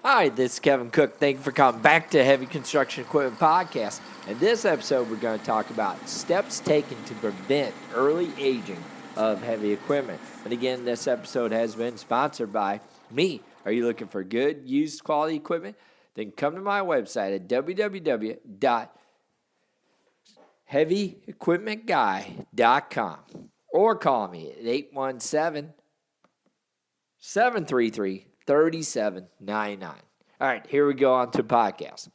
Hi, this is Kevin Cook. Thank you for coming back to Heavy Construction Equipment Podcast. In this episode, we're going to talk about steps taken to prevent early aging of heavy equipment. And again, this episode has been sponsored by me. Are you looking for good, used quality equipment? Then come to my website at www.heavyequipmentguy.com or call me at 817-733-3799. All right, here we go on to the podcast.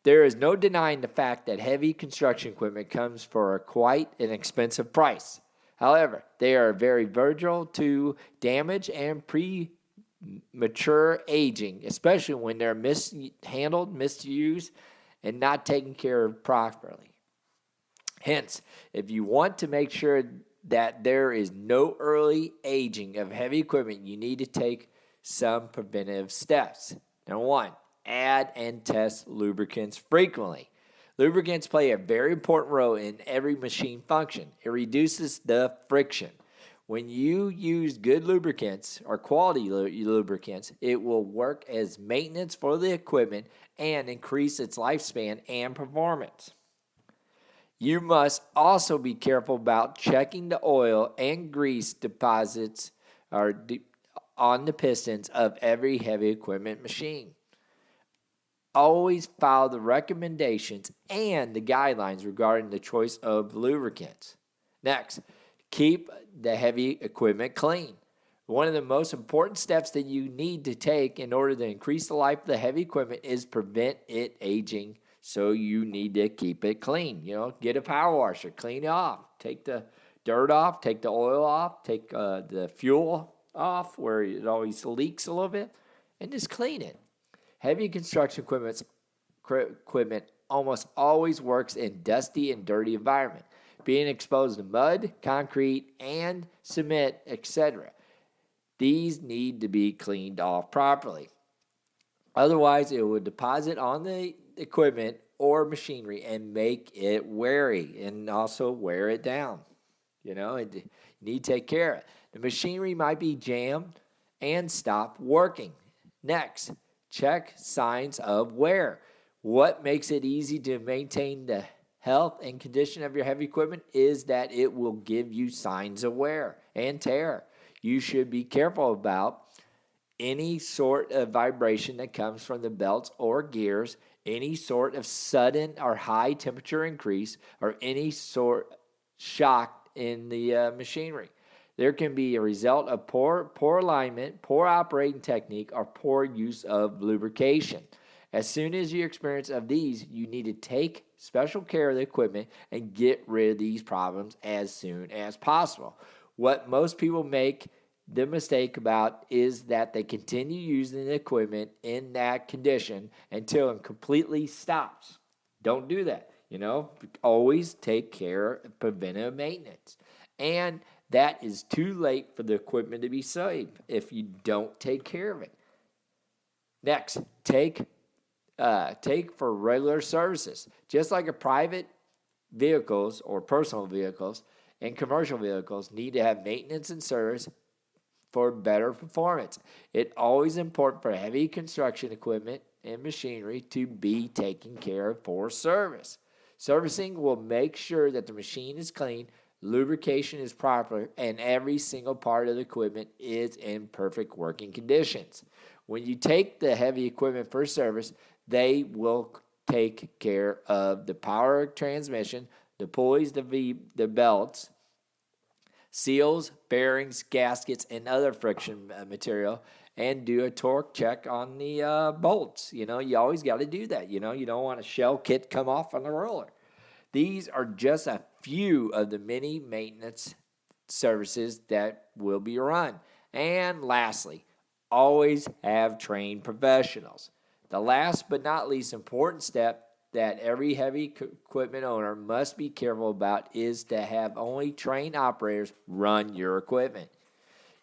There is no denying the fact that heavy construction equipment comes for quite an expensive price. However, they are very vulnerable to damage and premature aging, especially when they're mishandled, misused, and not taken care of properly. Hence, if you want to make sure that there is no early aging of heavy equipment, you need to take some preventive steps. Number one, add and test lubricants frequently. Lubricants play a very important role in every machine function. It reduces the friction. When you use good lubricants or quality lubricants, it will work as maintenance for the equipment and increase its lifespan and performance. You must also be careful about checking the oil and grease deposits on the pistons of every heavy equipment machine. Always follow the recommendations and the guidelines regarding the choice of lubricants. Next, keep the heavy equipment clean. One of the most important steps that you need to take in order to increase the life of the heavy equipment is prevent it aging. So you need to keep it clean. Get a power washer, clean it off, take the dirt off, take the oil off, take the fuel off where it always leaks a little bit, and just clean it. Heavy construction equipment almost always works in dusty and dirty environment, being exposed to mud, concrete, and cement, etc. These need to be cleaned off properly. Otherwise, it will deposit on the equipment or machinery and make it weary and also wear it down. You need to take care of it. The machinery might be jammed and stop working. Next, check signs of wear. What makes it easy to maintain the health and condition of your heavy equipment is that it will give you signs of wear and tear. You should be careful about any sort of vibration that comes from the belts or gears, any sort of sudden or high temperature increase, or any sort of shock in the machinery. There can be a result of poor alignment, poor operating technique, or poor use of lubrication. As soon as you experience of these, you need to take special care of the equipment and get rid of these problems as soon as possible. What most people make the mistake about is that they continue using the equipment in that condition until it completely stops. Don't do that. Always take care of preventive maintenance. And that is too late for the equipment to be saved if you don't take care of it. Next, take for regular services. Just like a private vehicles or personal vehicles and commercial vehicles need to have maintenance and service for better performance. It's always important for heavy construction equipment and machinery to be taken care of for service. Servicing will make sure that the machine is clean, lubrication is proper, and every single part of the equipment is in perfect working conditions. When you take the heavy equipment for service, they will take care of the power transmission, the pulleys, the belts, seals, bearings, gaskets, and other friction material, and do a torque check on the bolts. You always got to do that. You don't want a shell kit come off on the roller. These are just a few of the many maintenance services that will be run. And lastly, always have trained professionals. The last but not least important step that every heavy equipment owner must be careful about is to have only trained operators run your equipment.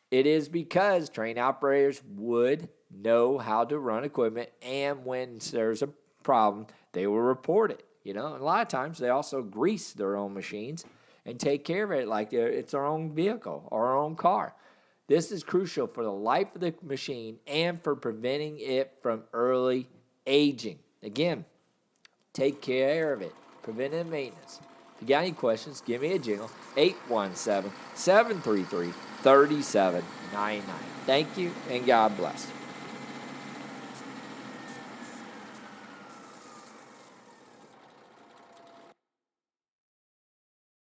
It is because trained operators would know how to run equipment, and when there's a problem, they will report it. And a lot of times they also grease their own machines and take care of it like it's their own vehicle or their own car. This is crucial for the life of the machine and for preventing it from early aging. Again, take care of it. Preventive maintenance. If you got any questions, give me a jingle. 817-733-3799. Thank you, and God bless.